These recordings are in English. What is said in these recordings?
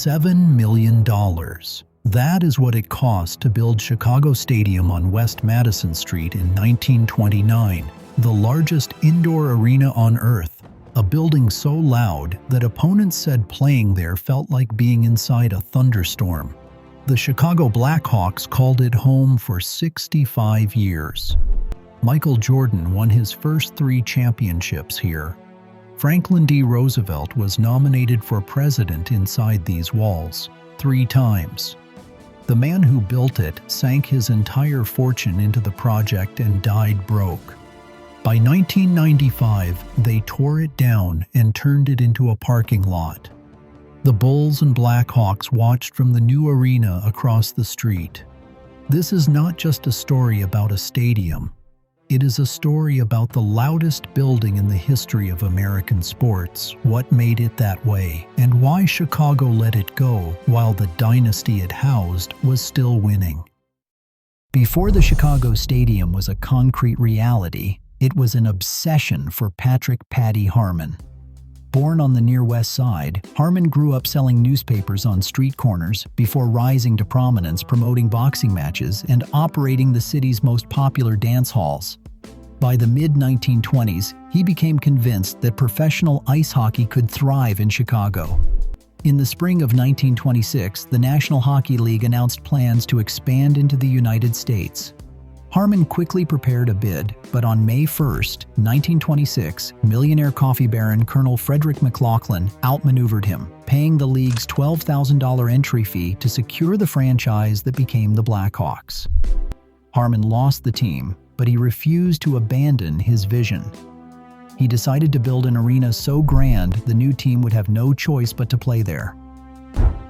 $7 million. That is what it cost to build Chicago Stadium on West Madison Street in 1929, the largest indoor arena on Earth, a building so loud that opponents said playing there felt like being inside a thunderstorm. The Chicago Blackhawks called it home for 65 years. Michael Jordan won his first 3 championships here. Franklin D. Roosevelt was nominated for president inside these walls 3 times. The man who built it sank his entire fortune into the project and died broke. By 1995, they tore it down and turned it into a parking lot. The Bulls and Blackhawks watched from the new arena across the street. This is not just a story about a stadium. It is a story about the loudest building in the history of American sports, what made it that way, and why Chicago let it go while the dynasty it housed was still winning. Before the Chicago Stadium was a concrete reality, it was an obsession for Paddy Harmon. Born on the near West Side, Harmon grew up selling newspapers on street corners before rising to prominence promoting boxing matches and operating the city's most popular dance halls. By the mid-1920s, he became convinced that professional ice hockey could thrive in Chicago. In the spring of 1926, the National Hockey League announced plans to expand into the United States. Harmon quickly prepared a bid, but on May 1, 1926, millionaire coffee baron Colonel Frederick McLaughlin outmaneuvered him, paying the league's $12,000 entry fee to secure the franchise that became the Blackhawks. Harmon lost the team, but he refused to abandon his vision. He decided to build an arena so grand the new team would have no choice but to play there.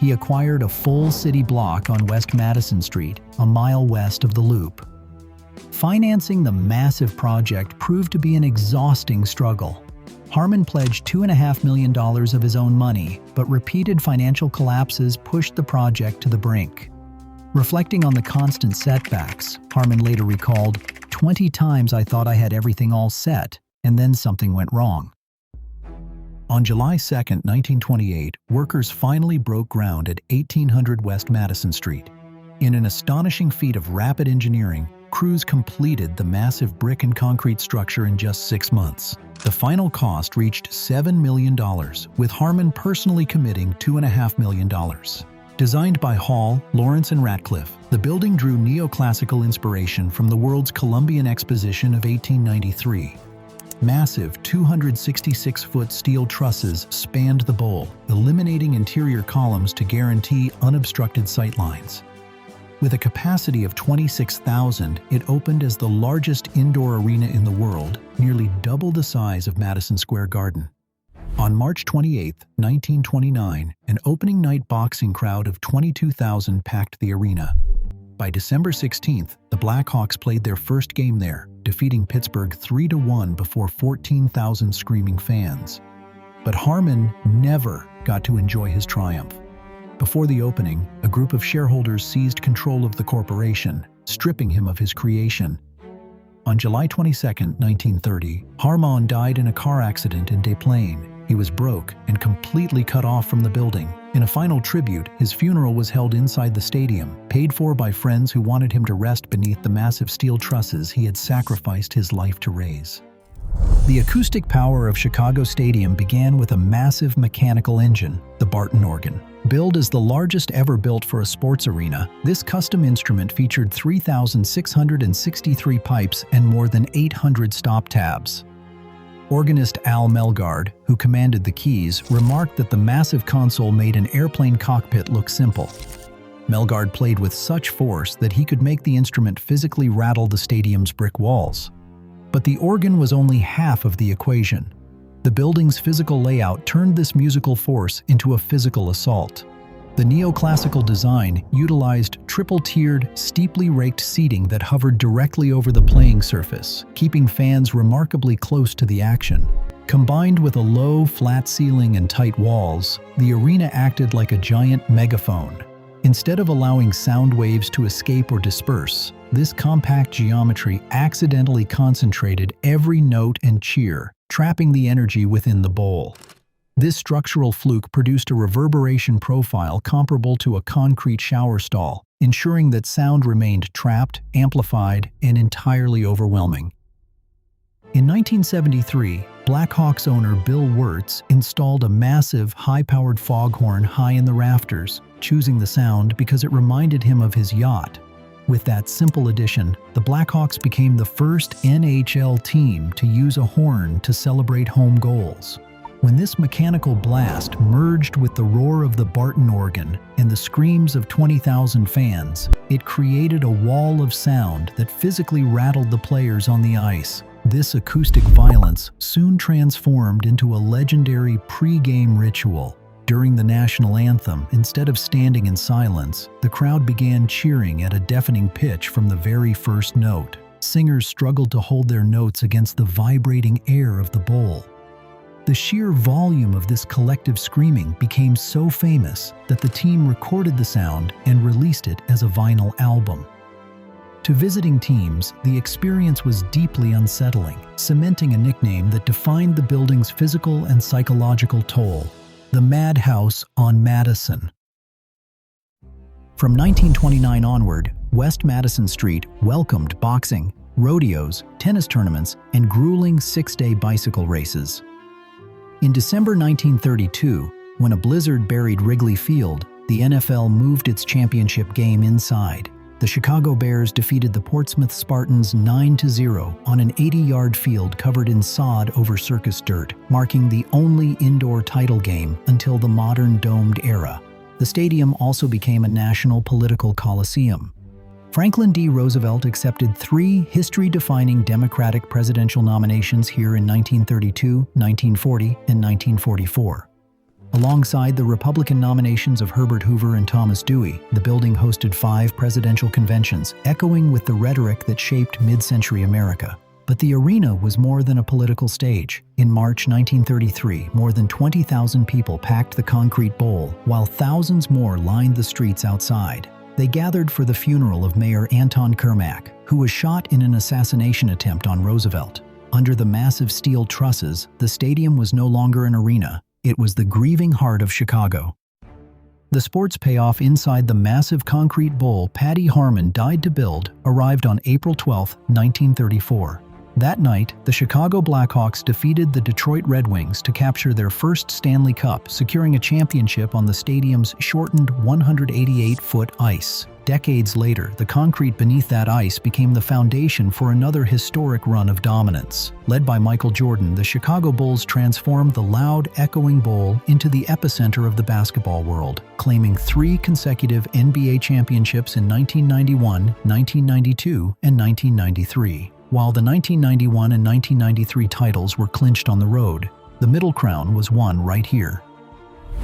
He acquired a full city block on West Madison Street, a mile west of the Loop. Financing the massive project proved to be an exhausting struggle. Harmon pledged $2.5 million of his own money, but repeated financial collapses pushed the project to the brink. Reflecting on the constant setbacks, Harmon later recalled, "20 times I thought I had everything all set, and then something went wrong." On July 2, 1928, workers finally broke ground at 1800 West Madison Street. In an astonishing feat of rapid engineering, crews completed the massive brick and concrete structure in just 6 months. The final cost reached $7 million, with Harmon personally committing $2.5 million. Designed by Hall, Lawrence, and Ratcliffe, the building drew neoclassical inspiration from the world's Columbian Exposition of 1893. Massive 266-foot steel trusses spanned the bowl, eliminating interior columns to guarantee unobstructed sightlines. With a capacity of 26,000, it opened as the largest indoor arena in the world, nearly double the size of Madison Square Garden. On March 28, 1929, an opening night boxing crowd of 22,000 packed the arena. By December 16th, the Blackhawks played their first game there, defeating Pittsburgh 3-1 before 14,000 screaming fans. But Harmon never got to enjoy his triumph. Before the opening, a group of shareholders seized control of the corporation, stripping him of his creation. On July 22, 1930, Harmon died in a car accident in Des Plaines. He was broke and completely cut off from the building. In a final tribute, his funeral was held inside the stadium, paid for by friends who wanted him to rest beneath the massive steel trusses he had sacrificed his life to raise. The acoustic power of Chicago Stadium began with a massive mechanical engine, the Barton organ. Billed as the largest ever built for a sports arena, this custom instrument featured 3,663 pipes and more than 800 stop tabs. Organist Al Melgard, who commanded the keys, remarked that the massive console made an airplane cockpit look simple. Melgard played with such force that he could make the instrument physically rattle the stadium's brick walls. But the organ was only half of the equation. The building's physical layout turned this musical force into a physical assault. The neoclassical design utilized triple-tiered, steeply raked seating that hovered directly over the playing surface, keeping fans remarkably close to the action. Combined with a low, flat ceiling and tight walls, the arena acted like a giant megaphone. Instead of allowing sound waves to escape or disperse, this compact geometry accidentally concentrated every note and cheer, trapping the energy within the bowl. This structural fluke produced a reverberation profile comparable to a concrete shower stall, ensuring that sound remained trapped, amplified, and entirely overwhelming. In 1973, Blackhawks owner Bill Wirtz installed a massive, high-powered foghorn high in the rafters, choosing the sound because it reminded him of his yacht. With that simple addition, the Blackhawks became the first NHL team to use a horn to celebrate home goals. When this mechanical blast merged with the roar of the Barton organ and the screams of 20,000 fans, it created a wall of sound that physically rattled the players on the ice. This acoustic violence soon transformed into a legendary pre-game ritual. During the national anthem, instead of standing in silence, the crowd began cheering at a deafening pitch from the very first note. Singers struggled to hold their notes against the vibrating air of the bowl. The sheer volume of this collective screaming became so famous that the team recorded the sound and released it as a vinyl album. To visiting teams, the experience was deeply unsettling, cementing a nickname that defined the building's physical and psychological toll: the Madhouse on Madison. From 1929 onward, West Madison Street welcomed boxing, rodeos, tennis tournaments, and grueling six-day bicycle races. In December 1932, when a blizzard buried Wrigley Field, the NFL moved its championship game inside. The Chicago Bears defeated the Portsmouth Spartans 9-0 on an 80-yard field covered in sod over circus dirt, marking the only indoor title game until the modern domed era. The stadium also became a national political coliseum. Franklin D. Roosevelt accepted 3 history-defining Democratic presidential nominations here in 1932, 1940, and 1944. Alongside the Republican nominations of Herbert Hoover and Thomas Dewey, the building hosted 5 presidential conventions, echoing with the rhetoric that shaped mid-century America. But the arena was more than a political stage. In March 1933, more than 20,000 people packed the concrete bowl, while thousands more lined the streets outside. They gathered for the funeral of Mayor Anton Kermack, who was shot in an assassination attempt on Roosevelt. Under the massive steel trusses, the stadium was no longer an arena. It was the grieving heart of Chicago. The sports payoff inside the massive concrete bowl Paddy Harmon died to build arrived on April 12, 1934. That night, the Chicago Blackhawks defeated the Detroit Red Wings to capture their first Stanley Cup, securing a championship on the stadium's shortened 188-foot ice. Decades later, the concrete beneath that ice became the foundation for another historic run of dominance. Led by Michael Jordan, the Chicago Bulls transformed the loud, echoing bowl into the epicenter of the basketball world, claiming 3 consecutive NBA championships in 1991, 1992, and 1993. While the 1991 and 1993 titles were clinched on the road, the middle crown was won right here.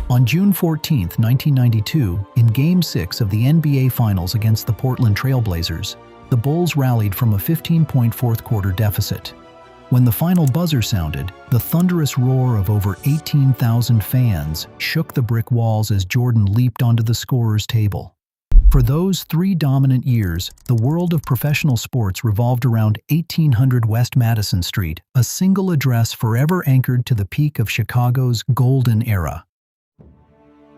On June 14, 1992, in Game 6 of the NBA Finals against the Portland Trail Blazers, the Bulls rallied from a 15-point fourth-quarter deficit. When the final buzzer sounded, the thunderous roar of over 18,000 fans shook the brick walls as Jordan leaped onto the scorer's table. For those 3 dominant years, the world of professional sports revolved around 1800 West Madison Street, a single address forever anchored to the peak of Chicago's golden era.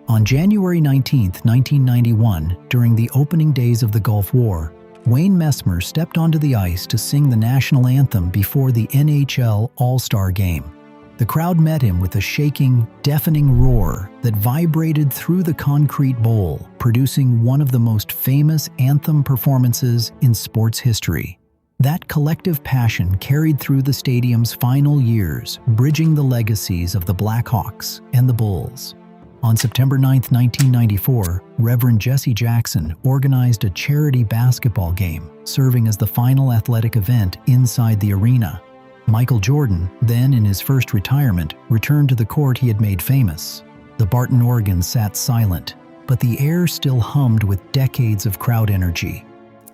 On January 19, 1991, during the opening days of the Gulf War, Wayne Messmer stepped onto the ice to sing the national anthem before the NHL All-Star Game. The crowd met him with a shaking, deafening roar that vibrated through the concrete bowl, producing one of the most famous anthem performances in sports history. That collective passion carried through the stadium's final years, bridging the legacies of the Blackhawks and the Bulls. On September 9, 1994, Reverend Jesse Jackson organized a charity basketball game, serving as the final athletic event inside the arena. Michael Jordan, then in his first retirement, returned to the court he had made famous. The Barton organ sat silent, but the air still hummed with decades of crowd energy.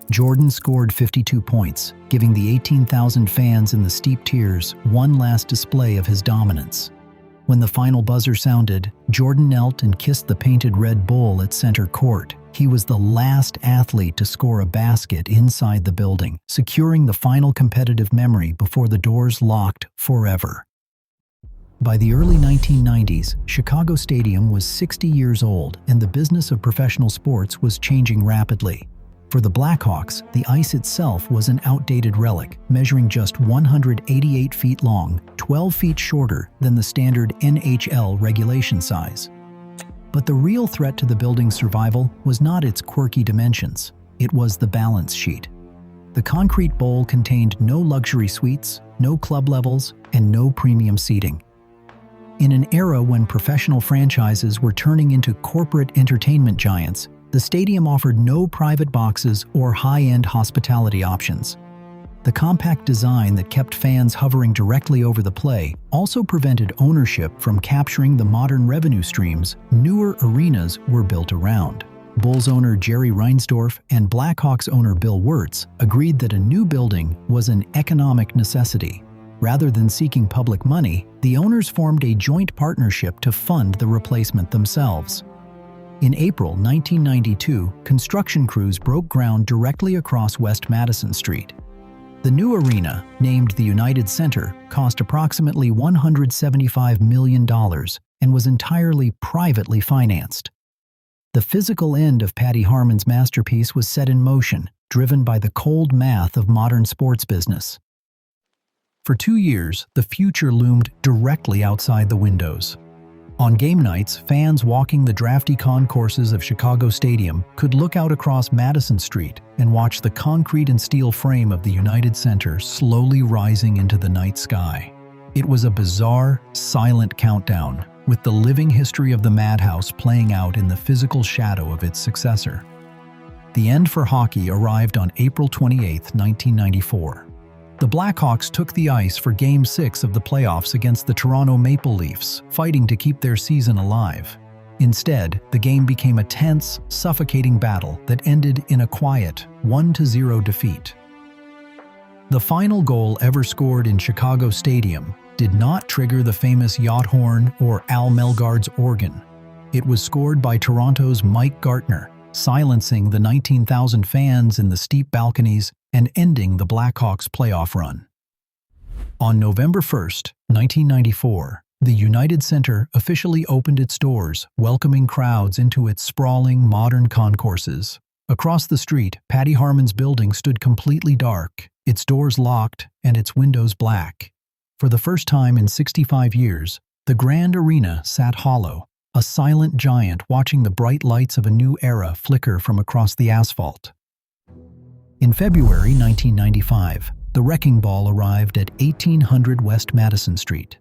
Jordan scored 52 points, giving the 18,000 fans in the steep tiers one last display of his dominance. When the final buzzer sounded, Jordan knelt and kissed the painted red bull at center court. He was the last athlete to score a basket inside the building, securing the final competitive memory before the doors locked forever. By the early 1990s, Chicago Stadium was 60 years old, and the business of professional sports was changing rapidly. For the Blackhawks, the ice itself was an outdated relic, measuring just 188 feet long, 12 feet shorter than the standard NHL regulation size. But the real threat to the building's survival was not its quirky dimensions. It was the balance sheet. The concrete bowl contained no luxury suites, no club levels, and no premium seating. In an era when professional franchises were turning into corporate entertainment giants, the stadium offered no private boxes or high-end hospitality options. The compact design that kept fans hovering directly over the play also prevented ownership from capturing the modern revenue streams newer arenas were built around. Bulls owner Jerry Reinsdorf and Blackhawks owner Bill Wirtz agreed that a new building was an economic necessity. Rather than seeking public money, the owners formed a joint partnership to fund the replacement themselves. In April 1992, construction crews broke ground directly across West Madison Street. The new arena, named the United Center, cost approximately $175 million and was entirely privately financed. The physical end of Paddy Harmon's masterpiece was set in motion, driven by the cold math of modern sports business. For 2 years, the future loomed directly outside the windows. On game nights, fans walking the drafty concourses of Chicago Stadium could look out across Madison Street and watch the concrete and steel frame of the United Center slowly rising into the night sky. It was a bizarre, silent countdown, with the living history of the Madhouse playing out in the physical shadow of its successor. The end for hockey arrived on April 28, 1994. The Blackhawks took the ice for Game 6 of the playoffs against the Toronto Maple Leafs, fighting to keep their season alive. Instead, the game became a tense, suffocating battle that ended in a quiet 1-0 defeat. The final goal ever scored in Chicago Stadium did not trigger the famous yacht horn or Al Melgard's organ. It was scored by Toronto's Mike Gartner, silencing the 19,000 fans in the steep balconies and ending the Blackhawks' playoff run. On November 1, 1994, the United Center officially opened its doors, welcoming crowds into its sprawling, modern concourses. Across the street, Paddy Harmon's building stood completely dark, its doors locked and its windows black. For the first time in 65 years, the grand arena sat hollow, a silent giant watching the bright lights of a new era flicker from across the asphalt. In February 1995, the wrecking ball arrived at 1800 West Madison Street.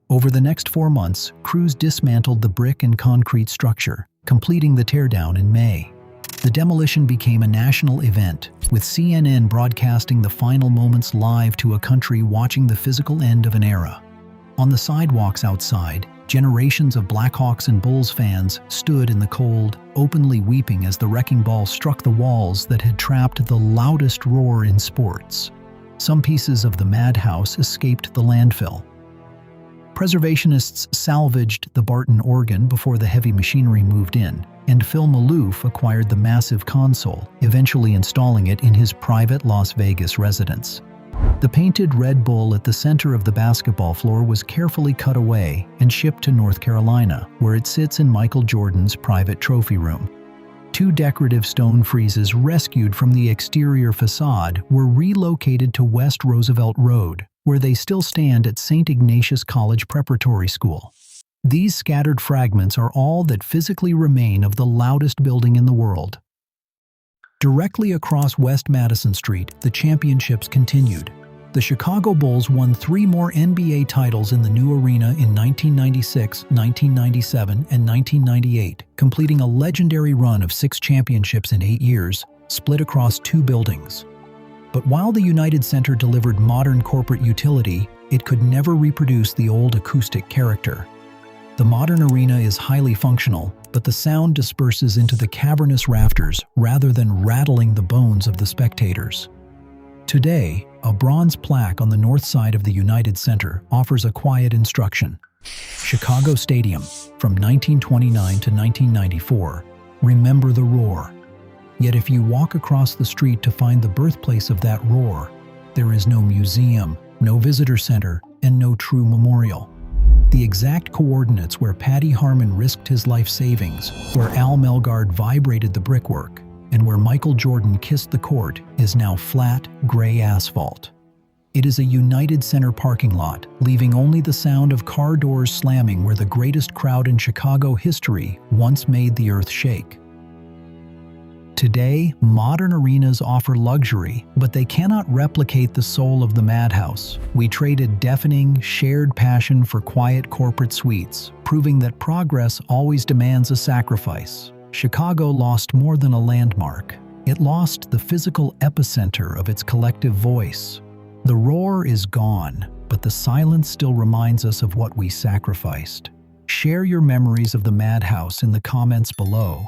Over the next 4 months, crews dismantled the brick and concrete structure, completing the teardown in May. The demolition became a national event, with CNN broadcasting the final moments live to a country watching the physical end of an era. On the sidewalks outside, generations of Blackhawks and Bulls fans stood in the cold, openly weeping as the wrecking ball struck the walls that had trapped the loudest roar in sports. Some pieces of the Madhouse escaped the landfill. Preservationists salvaged the Barton organ before the heavy machinery moved in, and Phil Maloof acquired the massive console, eventually installing it in his private Las Vegas residence. The painted Red Bull at the center of the basketball floor was carefully cut away and shipped to North Carolina, where it sits in Michael Jordan's private trophy room. 2 decorative stone friezes rescued from the exterior facade were relocated to West Roosevelt Road, where they still stand at St. Ignatius College Preparatory School. These scattered fragments are all that physically remain of the loudest building in the world. Directly across West Madison Street, the championships continued. The Chicago Bulls won 3 more NBA titles in the new arena in 1996, 1997, and 1998, completing a legendary run of 6 championships in 8 years, split across 2 buildings. But while the United Center delivered modern corporate utility, it could never reproduce the old acoustic character. The modern arena is highly functional, but the sound disperses into the cavernous rafters rather than rattling the bones of the spectators. Today, a bronze plaque on the north side of the United Center offers a quiet instruction. Chicago Stadium, from 1929 to 1994. Remember the roar. Yet if you walk across the street to find the birthplace of that roar, there is no museum, no visitor center, and no true memorial. The exact coordinates where Paddy Harmon risked his life savings, where Al Melgard vibrated the brickwork, and where Michael Jordan kissed the court is now flat, gray asphalt. It is a United Center parking lot, leaving only the sound of car doors slamming where the greatest crowd in Chicago history once made the earth shake. Today, modern arenas offer luxury, but they cannot replicate the soul of the Madhouse. We traded deafening, shared passion for quiet corporate suites, proving that progress always demands a sacrifice. Chicago lost more than a landmark. It lost the physical epicenter of its collective voice. The roar is gone, but the silence still reminds us of what we sacrificed. Share your memories of the Madhouse in the comments below.